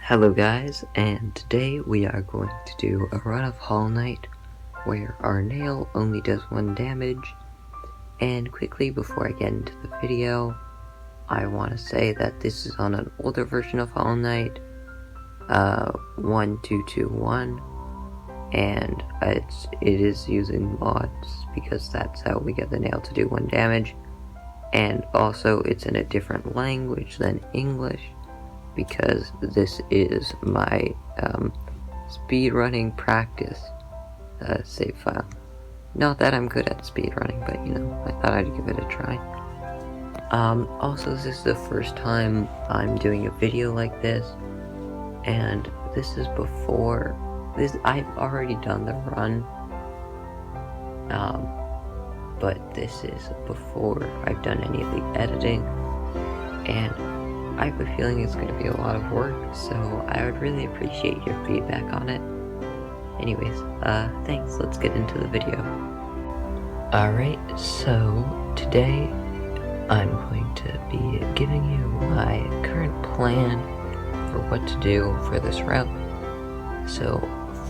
Hello guys, and today we are going to do a run of Hollow Knight where our nail only does 1 damage. And quickly before I get into the video, I want to say that this is on an older version of Hollow Knight, 1221, and it is using mods because that's how we get the nail to do 1 damage. And also it's in a different language than English, because this is my speedrunning practice save file. Not that I'm good at speedrunning, but I thought I'd give it a try. Also, this is the first time I'm doing a video like this, and this is before this. I've already done the run, but this is before I've done any of the editing, and I have a feeling it's going to be a lot of work, so I would really appreciate your feedback on it. Anyways, thanks, let's get into the video. Alright, so today I'm going to be giving you my current plan for what to do for this route. So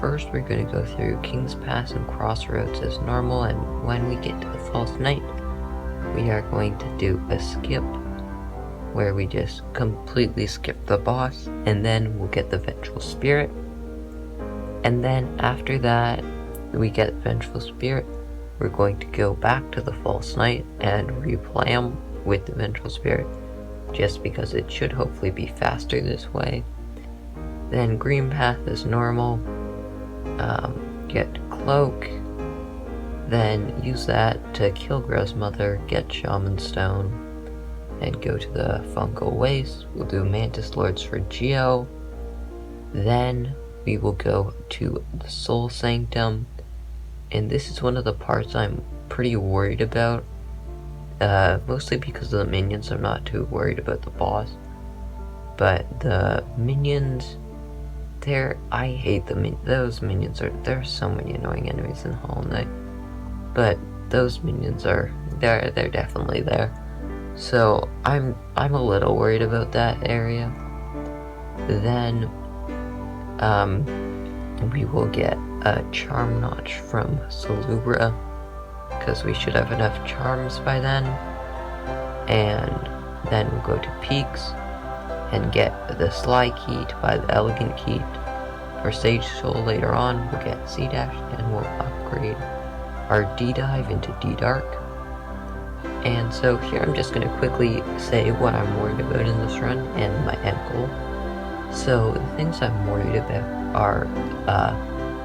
first we're going to go through King's Pass and Crossroads as normal, and when we get to the False Knight, we are going to do a skip where we just completely skip the boss, and then we'll get the Vengeful Spirit. And then after that, we get Vengeful Spirit, we're going to go back to the False Knight and replay him with the Vengeful Spirit, just because it should hopefully be faster this way. Then Green Path is normal, get Cloak, then use that to kill Grow's Mother, get Shaman Stone, and go to the Fungal Waste. We'll do Mantis Lords for Geo. Then we will go to the Soul Sanctum, and this is one of the parts I'm pretty worried about, mostly because of the minions. I'm not too worried about the boss, but the minions, I hate those minions. There's so many annoying enemies in Hollow Knight, but those minions they're definitely there. So I'm a little worried about that area. Then we will get a charm notch from Salubra, because we should have enough charms by then. And then we'll go to Peaks and get the Sly Key to buy the Elegant Key. For Sage Soul later on, we'll get C Dash, and we'll upgrade our D Dive into D Dark. And so here I'm just going to quickly say what I'm worried about in this run and my end goal. So the things I'm worried about are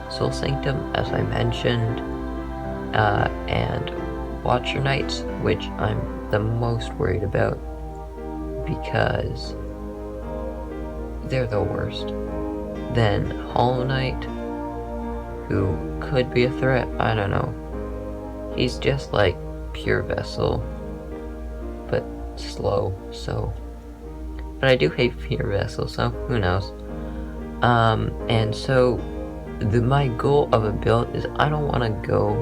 Soul Sanctum, as I mentioned, and Watcher Knights, which I'm the most worried about because they're the worst. Then Hollow Knight, who could be a threat, I don't know. He's just like Pure Vessel, but slow, so. But I do hate Pure Vessel, so who knows. And so my goal of a build is I don't want to go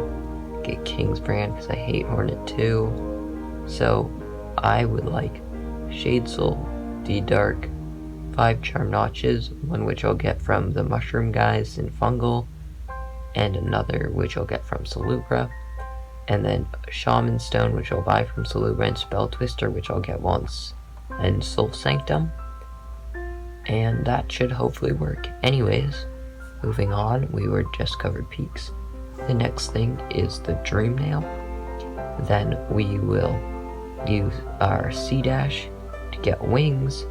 get King's Brand because I hate Hornet 2. So I would like Shade Soul, D Dark, 5 Charm Notches, one which I'll get from the Mushroom guys in Fungal, and another which I'll get from Salubra. And then Shaman Stone, which I'll buy from Salubra, and Spell Twister, which I'll get once, and Soul Sanctum. And that should hopefully work. Anyways, moving on, we were just covered Peaks. The next thing is the Dream Nail. Then we will use our C Dash to get Wings,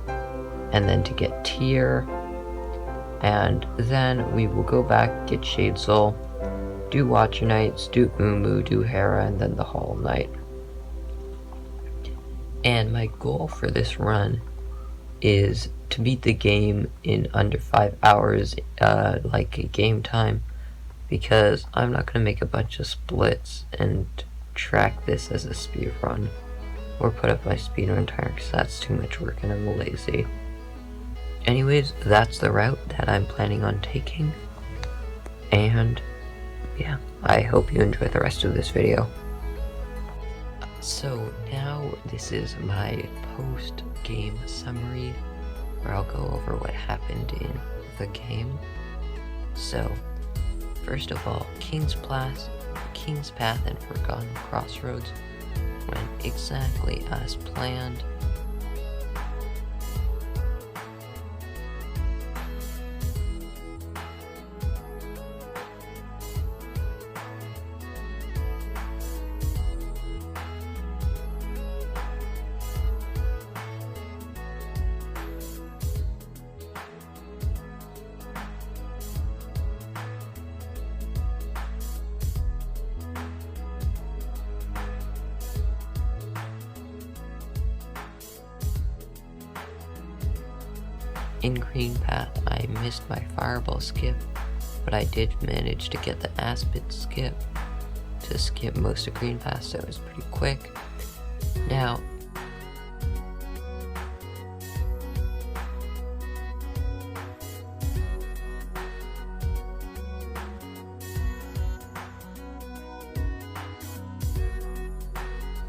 and then to get Tier. And then we will go back, get Shade Soul, do Watcher Knights, do Umu, do Hera, and then the Hollow Knight. And my goal for this run is to beat the game in under 5 hours, like game time, because I'm not going to make a bunch of splits and track this as a speed run, or put up my speedrun timer, because that's too much work and I'm lazy. Anyways, that's the route that I'm planning on taking, and yeah, I hope you enjoy the rest of this video. So now this is my post-game summary, where I'll go over what happened in the game. So, first of all, King's Path and Forgotten Crossroads went exactly as planned. In Green Path, I missed my Fireball skip, but I did manage to get the Aspid skip to skip most of Green Path, so it was pretty quick. Now,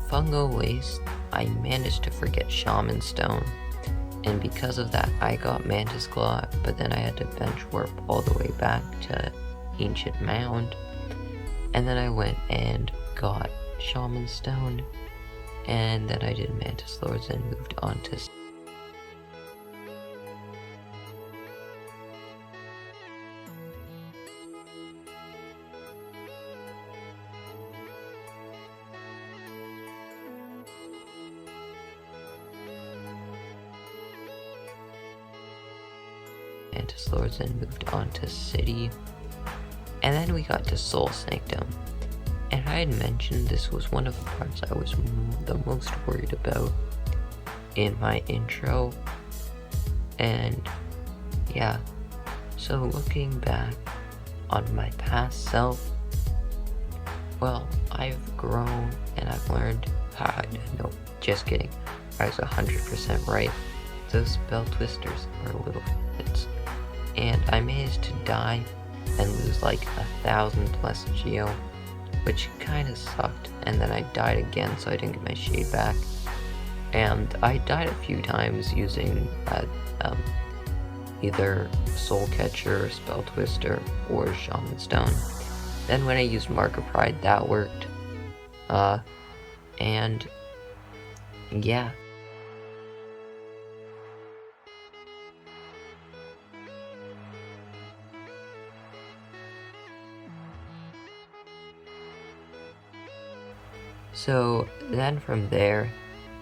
Fungo Waste, I managed to forget Shaman Stone. And because of that, I got Mantis Claw, but then I had to bench warp all the way back to Ancient Mound. And then I went and got Shaman Stone, and then I did Mantis Lords and moved on to Lords and moved on to City, and then we got to Soul Sanctum. And I had mentioned this was one of the parts I was the most worried about in my intro, and yeah, so looking back on my past self, well, I've grown and I've learned. No, just kidding, I was 100% right. Those spell twisters are little bits. And I managed to die and lose like 1,000 plus geo, which kinda sucked, and then I died again, so I didn't get my shade back. And I died a few times using either Soul Catcher, Spell Twister, or Shaman Stone. Then when I used Mark of Pride, that worked. And yeah. So then from there,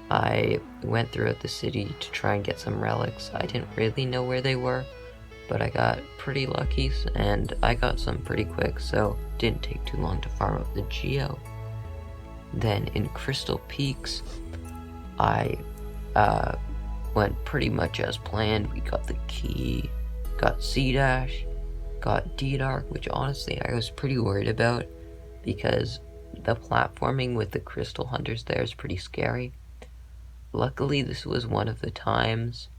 I went throughout the city to try and get some relics. I didn't really know where they were, but I got pretty lucky, and I got some pretty quick, so it didn't take too long to farm up the geo. Then in Crystal Peaks, I went pretty much as planned. We got the key, got C-Dash, got D-Dark, which honestly I was pretty worried about, because the platforming with the crystal hunters there is pretty scary. Luckily, this was one of the times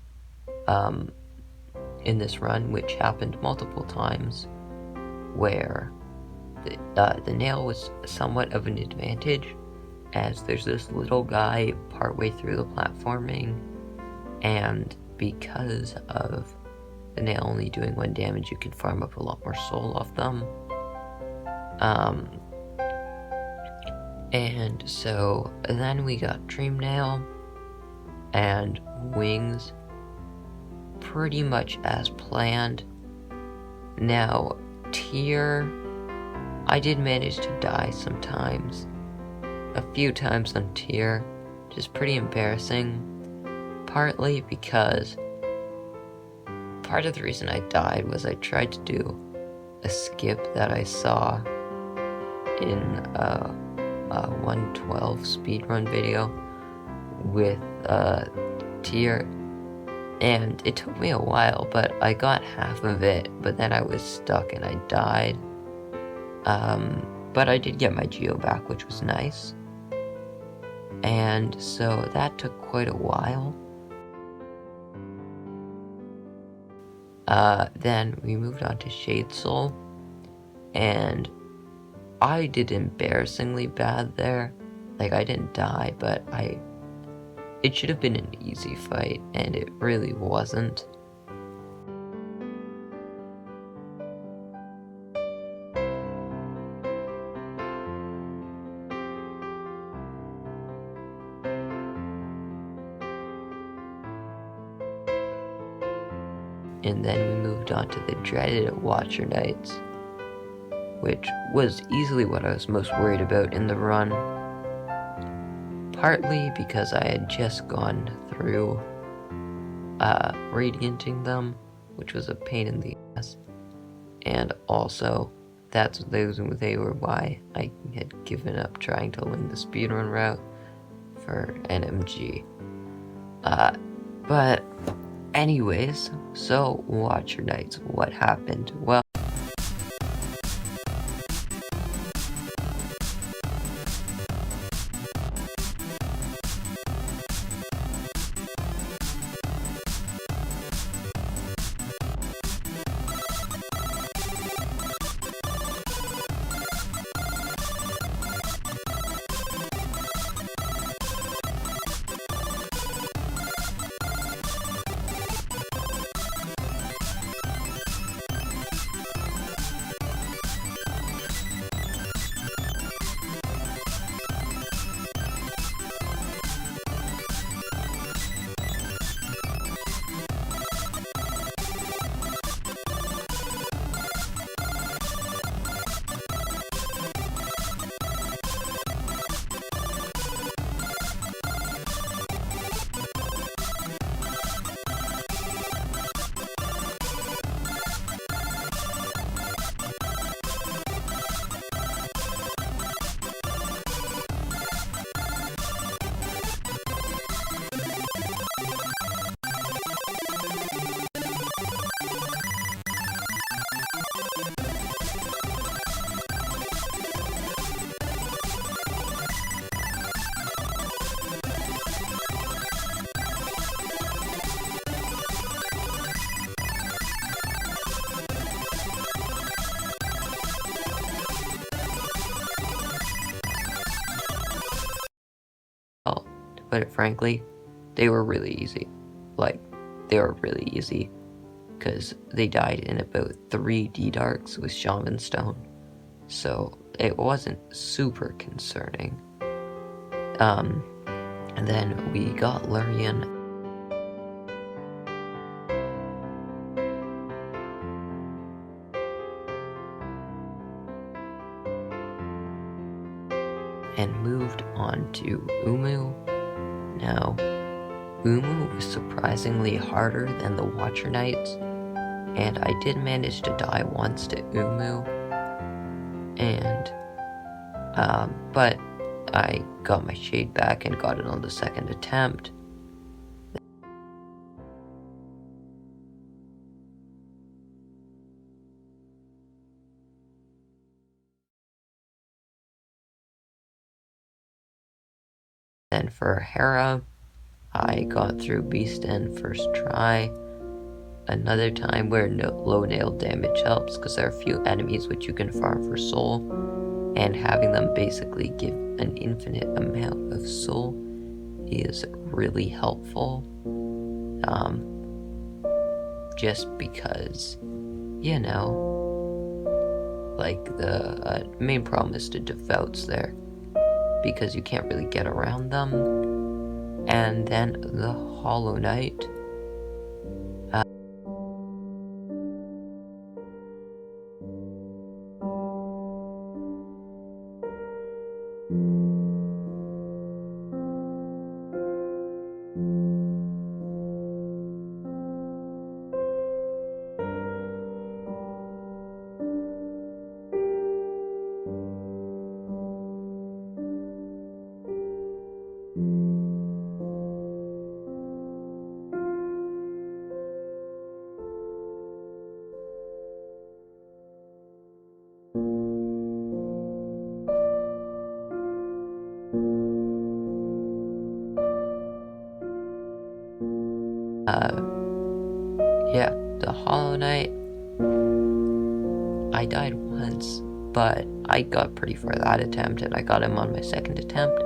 in this run, which happened multiple times, where the nail was somewhat of an advantage, as there's this little guy partway through the platforming, and because of the nail only doing 1 damage, you can farm up a lot more soul off them. And so then we got Dream Nail and Wings pretty much as planned. Now, Tier, I did manage to die sometimes. A few times on Tier, which is pretty embarrassing. Partly because part of the reason I died was I tried to do a skip that I saw in a 112 speedrun video with Tier, and it took me a while, but I got half of it, but then I was stuck and I died. But I did get my geo back, which was nice, and so that took quite a while. Then we moved on to Shade Soul, and I did embarrassingly bad there. Like, I didn't die, but it should have been an easy fight, and it really wasn't. And then we moved on to the dreaded Watcher Nights, which was easily what I was most worried about in the run. Partly because I had just gone through radianting them, which was a pain in the ass. And also, they were why I had given up trying to win the speedrun route for NMG. But anyways, so Watcher Nights, what happened? Well, to put it frankly, they were really easy. They were really easy, because they died in about 3 D-Darks with Shaman Stone, so it wasn't super concerning. And then we got Lurian. And moved on to Umu. Now, Umu was surprisingly harder than the Watcher Nights, and I did manage to die once to Umu, and, but I got my shade back and got it on the second attempt. Then for Hera, I got through Beast End first try. Another time where low nail damage helps, because there are a few enemies which you can farm for soul, and having them basically give an infinite amount of soul is really helpful. Just because, you know, like the main problem is the devoutes there, because you can't really get around them. And then the Hollow Knight. Yeah, the Hollow Knight, I died once, but I got pretty far that attempt, and I got him on my second attempt,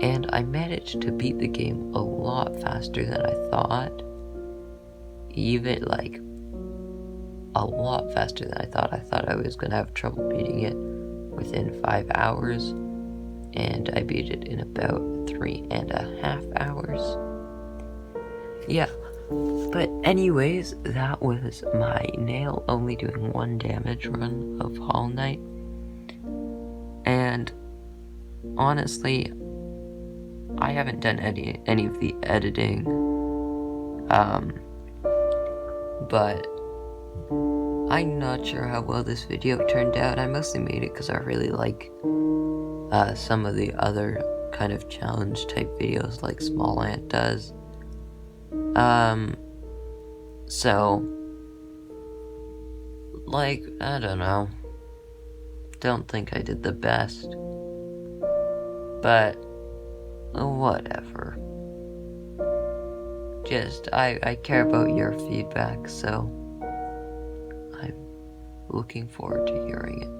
and I managed to beat the game a lot faster than I thought. Even, like, a lot faster than I thought. I thought I was gonna have trouble beating it within 5 hours, and I beat it in about 3.5 hours. Yeah, But anyways, that was my nail only doing 1 damage run of Hollow Knight. And honestly, I haven't done any of the editing, but I'm not sure how well this video turned out. I mostly made it because I really like some of the other kind of challenge type videos like Small Ant does. So, like, I don't know. Don't think I did the best. But, whatever. Just, I care about your feedback, so I'm looking forward to hearing it.